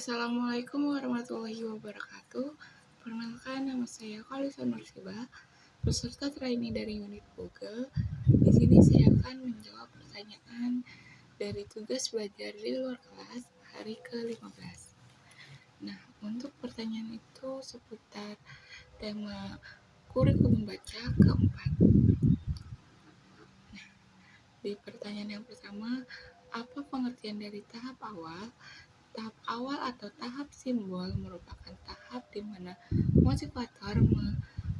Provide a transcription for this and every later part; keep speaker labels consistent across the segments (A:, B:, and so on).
A: Assalamualaikum warahmatullahi wabarakatuh. Perkenalkan, nama saya Khalisa Nursibah, peserta trainee dari unit Google. Di sini saya akan menjawab pertanyaan dari tugas belajar di luar kelas hari ke-15. Nah, untuk pertanyaan itu seputar tema kurikulum baca keempat. Nah, di pertanyaan yang pertama, apa pengertian dari tahap awal? Tahap awal atau tahap simbol merupakan tahap di mana motivator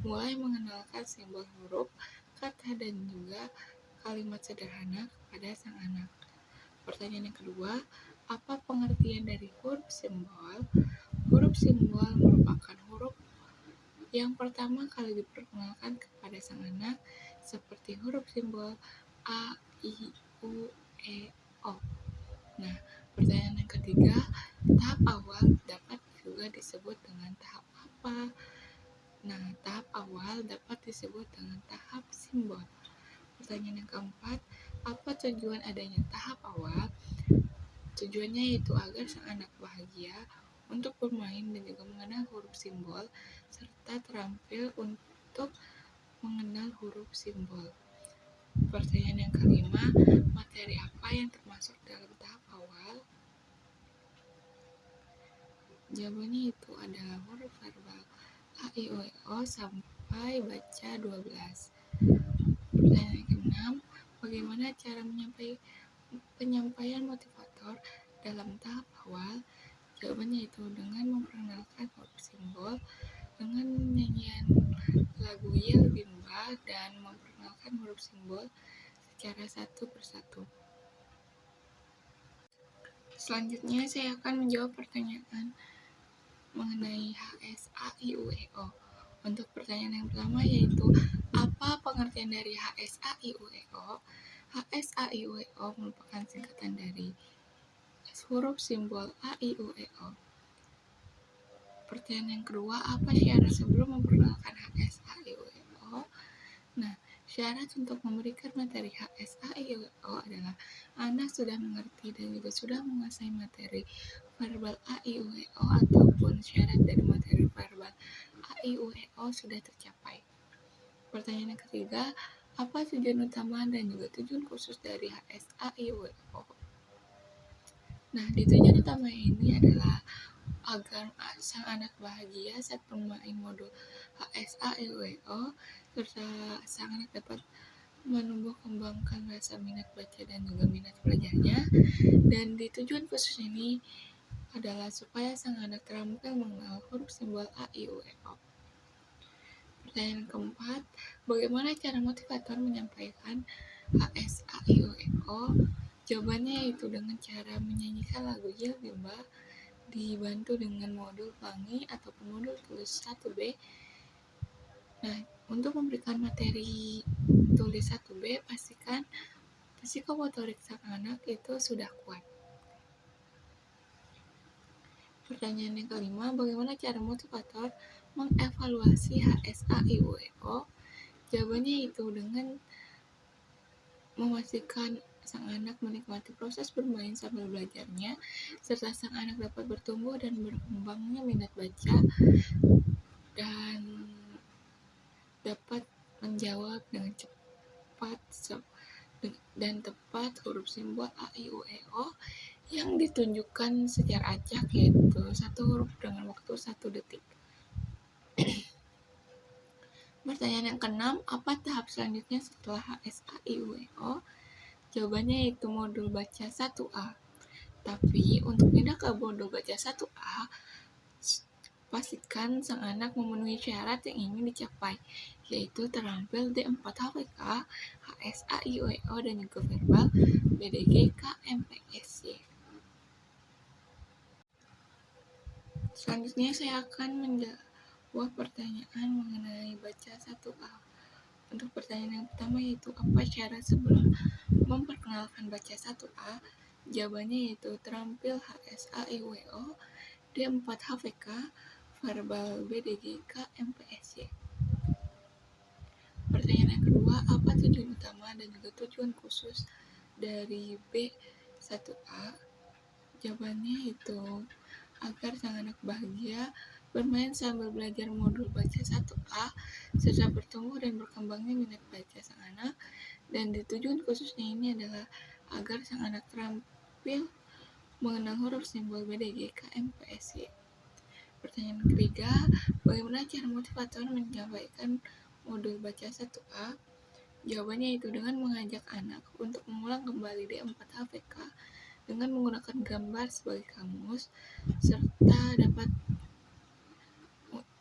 A: mulai mengenalkan simbol huruf, kata, dan juga kalimat sederhana kepada sang anak. Pertanyaan yang kedua, apa pengertian dari huruf simbol? Huruf simbol merupakan huruf yang pertama kali diperkenalkan kepada sang anak, seperti huruf simbol A, I, U, E, O. Nah, pertanyaan yang ketiga, tahap awal dapat juga disebut dengan tahap apa? Nah, tahap awal dapat disebut dengan tahap simbol. Pertanyaan yang keempat, apa tujuan adanya tahap awal? Tujuannya yaitu agar sang anak bahagia untuk bermain dan juga mengenal huruf simbol, serta terampil untuk mengenal huruf simbol. Pertanyaan yang kelima, materi apa yang termasuk dalam tahap awal? Jawabannya itu adalah huruf verbal A, I, U, E, O sampai baca 12. Pertanyaan yang keenam, bagaimana cara penyampaian motivator dalam tahap awal? Jawabannya itu dengan memperkenalkan huruf simbol, dengan nyanyian lagu Yel Bimba, dan memperkenalkan huruf simbol secara satu persatu. Selanjutnya saya akan menjawab pertanyaan mengenai HSAIUEO. Untuk pertanyaan yang pertama yaitu apa pengertian dari HSAIUEO? HSAIUEO merupakan singkatan dari huruf simbol AIUEO. Pertanyaan yang kedua, apa syarat sebelum memperkenalkan HSAIUEO? Nah, syarat untuk memberikan materi HSAIUEO adalah anak sudah mengerti dan juga sudah menguasai materi verbal AIUEO ataupun syarat dari materi verbal AIUEO sudah tercapai. Pertanyaan yang ketiga, apa tujuan utama dan juga tujuan khusus dari HSAIUEO? Nah, di tujuan utama ini adalah agar sang anak bahagia saat bermain modul HSAIUEO, serta sang anak dapat menumbuh kembangkan rasa minat baca dan juga minat belajarnya. Dan di tujuan khusus ini adalah supaya sang anak terampil mengenal huruf simbol AIUEO. Pertanyaan keempat, bagaimana cara motivator menyampaikan HSAIUEO? Jawabannya yaitu dengan cara menyanyikan lagu Yel Bimba dibantu dengan modul Pelangi ataupun modul tulis 1B. Nah, untuk memberikan materi tulis 1B, pastikan psikomotorik sang anak itu sudah kuat. Pertanyaan yang kelima, bagaimana cara motivator mengevaluasi HSAIUEO? Jawabannya itu dengan memastikan sang anak menikmati proses bermain sambil belajarnya, serta sang anak dapat bertumbuh dan berkembangnya minat baca dan dapat menjawab dengan cepat dan tepat huruf simbol AIUEO yang ditunjukkan secara acak, yaitu satu huruf dengan waktu 1 detik. Pertanyaan yang keenam, apa tahap selanjutnya setelah HSAIUEO? Jawabannya yaitu modul baca 1A. Tapi untuk pindah ke modul baca 1A, pastikan sang anak memenuhi syarat yang ingin dicapai, yaitu terampil D4 HVK, HSAIUEO, dan juga verbal BDG KMPSY. Selanjutnya saya akan menjawab pertanyaan mengenai baca 1A. Untuk pertanyaan yang pertama yaitu apa syarat sebelum memperkenalkan baca 1A? Jawabannya yaitu terampil HSAIUEO, D4 HVK, verbal BDG KMPSY. Pertanyaan yang kedua, apa tujuan utama dan juga tujuan khusus dari B1A? Jawabannya itu agar sang anak bahagia bermain sambil belajar modul baca 1A serta bertumbuh dan berkembangnya minat baca sang anak. Dan tujuan khususnya ini adalah agar sang anak terampil mengenal huruf simbol BDGKMPSY. Pertanyaan ketiga, bagaimana cara motivator menyampaikan modul baca 1A? Jawabannya itu dengan mengajak anak untuk mengulang kembali D4HVK dengan menggunakan gambar sebagai kamus, serta dapat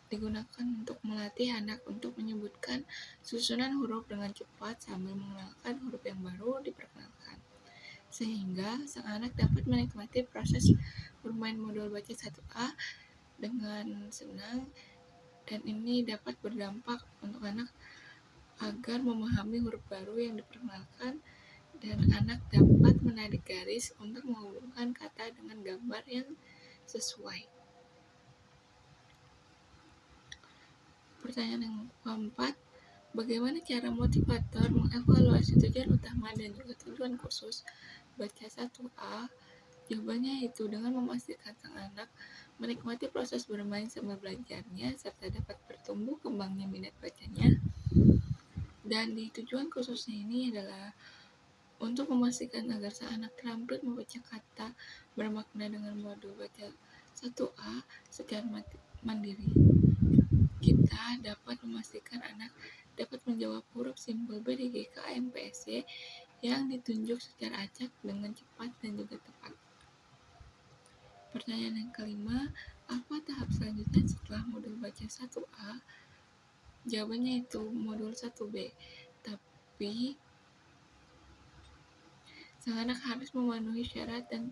A: digunakan untuk melatih anak untuk menyebutkan susunan huruf dengan cepat sambil mengenalkan huruf yang baru diperkenalkan. Sehingga sang anak dapat menikmati proses bermain modul baca 1A dengan senang, dan ini dapat berdampak untuk anak agar memahami huruf baru yang diperkenalkan, dan anak dapat menarik garis untuk menghubungkan kata dengan gambar yang sesuai. Pertanyaan yang keempat, bagaimana cara motivator mengevaluasi tujuan utama dan juga tujuan khusus baca 1A? Jawabannya itu dengan memastikan sang anak menikmati proses bermain sambil belajarnya serta dapat bertumbuh kembangnya minat bacanya. Dan di tujuan khususnya ini adalah untuk memastikan agar sang anak terampil membaca kata bermakna dengan modul baca 1A secara mandiri. Kita dapat memastikan anak dapat menjawab huruf simbol BDGKMPSY yang ditunjuk secara acak dengan cepat dan juga tepat. Pertanyaan yang kelima, apa tahap selanjutnya setelah modul baca 1A? Jawabannya itu modul 1B. Tapi sang anak harus memenuhi syarat dan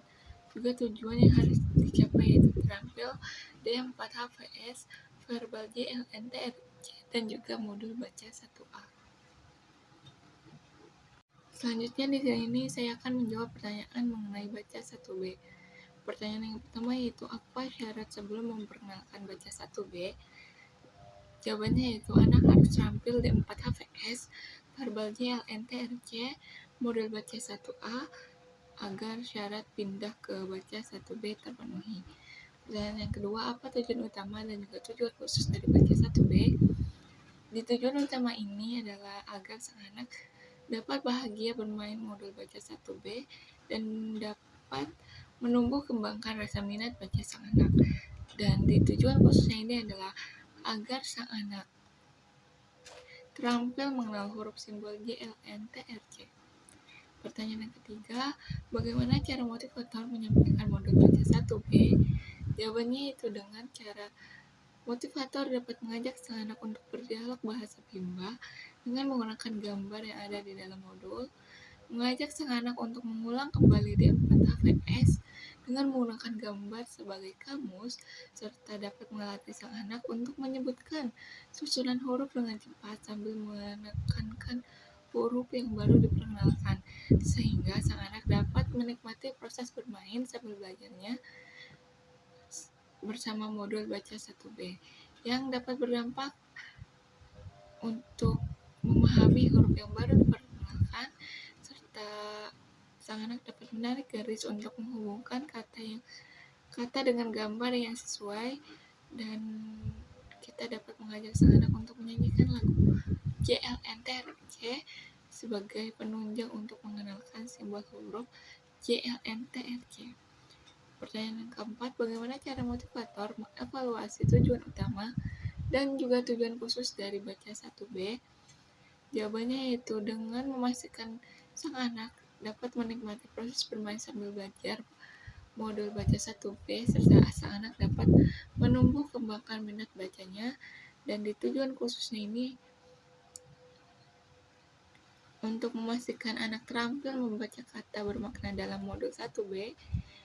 A: juga tujuan yang harus dicapai, yaitu terampil D4HVS, verbal JLNTRC, dan juga modul baca 1A. Selanjutnya di sini saya akan menjawab pertanyaan mengenai baca 1B. Pertanyaan yang pertama yaitu apa syarat sebelum memperkenalkan baca 1B? Jawabannya yaitu anak harus terampil D4HVS, verbal JLNTRC, modul baca 1A agar syarat pindah ke baca 1B terpenuhi. Dan yang kedua, apa tujuan utama dan juga tujuan khusus dari baca 1B? Di tujuan utama ini adalah agar sang anak dapat bahagia bermain modul baca 1B dan dapat menumbuh kembangkan rasa minat baca sang anak. Dan di tujuan khususnya ini adalah agar sang anak terampil mengenal huruf simbol JLNTRC. Pertanyaan yang ketiga, bagaimana cara motivator menyampaikan modul baca 1B? Jawabannya itu dengan cara motivator dapat mengajak sang anak untuk berdialog bahasa Bimba dengan menggunakan gambar yang ada di dalam modul, mengajak sang anak untuk mengulang kembali D4HVS dengan menggunakan gambar sebagai kamus, serta dapat melatih sang anak untuk menyebutkan susunan huruf dengan cepat sambil menekankan huruf yang baru diperkenalkan, sehingga sang anak dapat menikmati proses bermain sambil belajarnya bersama modul baca 1B yang dapat berdampak untuk memahami huruf yang baru diperkenalkan, serta sang anak dapat menarik garis untuk menghubungkan kata dengan gambar yang sesuai, dan kita dapat mengajak sang anak untuk menyanyikan lagu JLNTRC sebagai penunjang untuk mengenalkan simbol huruf JLNTRC. Pertanyaan yang keempat, bagaimana cara motivator mengevaluasi tujuan utama dan juga tujuan khusus dari baca 1B? Jawabannya yaitu dengan memastikan sang anak dapat menikmati proses bermain sambil belajar modul baca 1B, serta sang anak dapat menumbuh kembangkan minat bacanya. Dan di tujuan khususnya ini untuk memastikan anak terampil membaca kata bermakna dalam modul 1B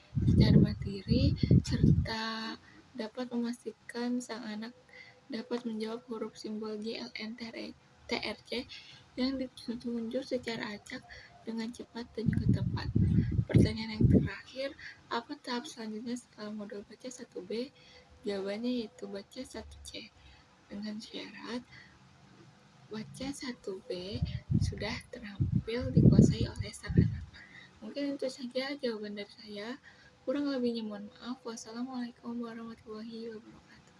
A: secara mandiri, serta dapat memastikan sang anak dapat menjawab huruf simbol JLNTRC yang ditunjuk secara acak dengan cepat dan juga tepat. Pertanyaan yang terakhir, apa tahap selanjutnya setelah modul baca 1B? Jawabannya yaitu baca 1C dengan syarat baca 1B sudah terampil dikuasai oleh sang anak. Mungkin itu saja jawaban dari saya. Kurang lebihnya mohon maaf. Wassalamualaikum warahmatullahi wabarakatuh.